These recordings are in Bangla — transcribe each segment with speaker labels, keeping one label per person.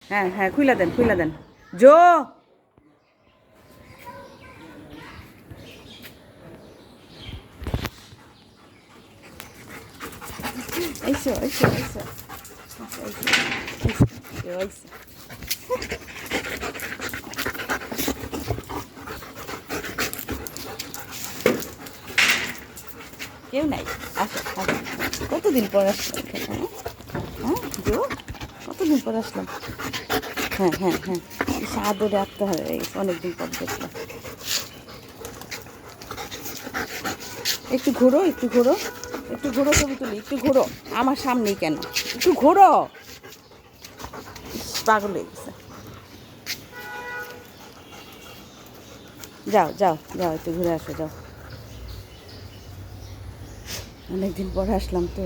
Speaker 1: হ্যাঁ হ্যাঁ খুইলা দেন জো এইসো এইসো এইসো এইসো কেউ নাই আসো আসো কতদিন পর আসলাম হ্যাঁ হ্যাঁ জো কতদিন পর আসলাম হ্যাঁ হ্যাঁ হ্যাঁ সাদরে আটতে হবে অনেকদিন পর দেখলাম একটু ঘোরো ছবি তুলি একটু ঘোরো আমার সামনেই কেন একটু ঘোরো পাগল হয়ে গেছে যাও যাও যাও একটু ঘুরে আসো যাও অনেকদিন পরে আসলাম তো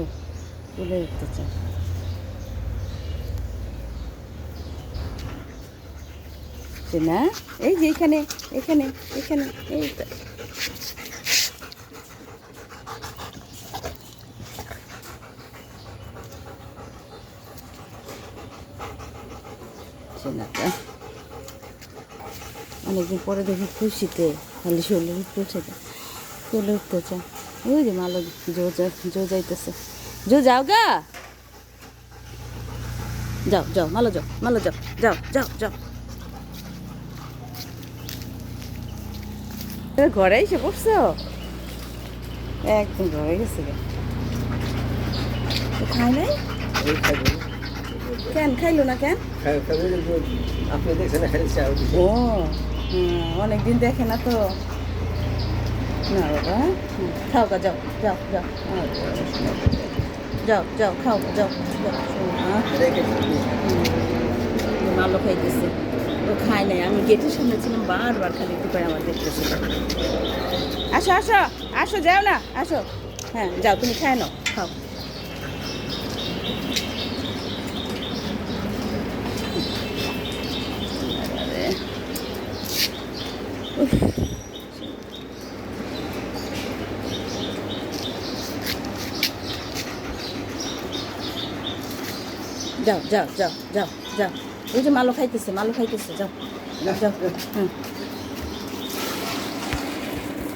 Speaker 1: তুলে উঠতে চাই সে না এই যে এখানে এখানে এখানে এই তো সেনাটা অনেকদিন পরে দেখি খুশিতে খালি শরীরের উঠে যায় চলে উঠতে চায় ওই যে মালো জো যাইতেছে জো যাও গা যাও যাও মালো যাও যাও যাও যাও ঘরে এসে পড়ছো একদম ঘরে গেছে খাই নাই কেন খাইলো না কেন ও অনেকদিন দেখে না তো না বাবা খাও গা যাও যাও যাও যাও যাও খাও গা যাও ভালো খাইতেছে ও খায় নাই আমি গেটের সামনে ছিলাম বারবার খালি একটু করে আমার দেখতেছিল আসো আসো আসো যাও না আসো হ্যাঁ যাও তুমি খায় নাও খাও যাও যাও যাও যাও যাও ওই যে মালো খাইতেছে যাও যাও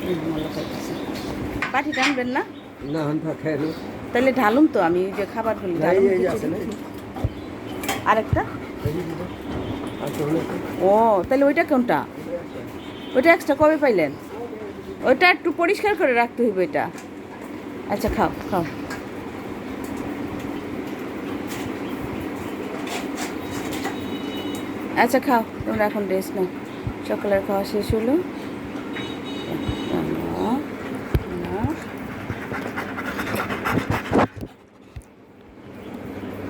Speaker 1: হুম মালো খাইতেছে পাটি টানবেন না তাহলে ঢালুম তো আমি যে খাবার বলি আরেকটা ও তাহলে ওইটা কোনটা ওইটা এক্সট্রা কবে পাইলেন ওইটা একটু পরিষ্কার করে রাখতে হইবে এটা আচ্ছা খাও খাও আচ্ছা খাও তোমরা এখন রেস্ট নাও সকালের খাওয়া শেষ হলো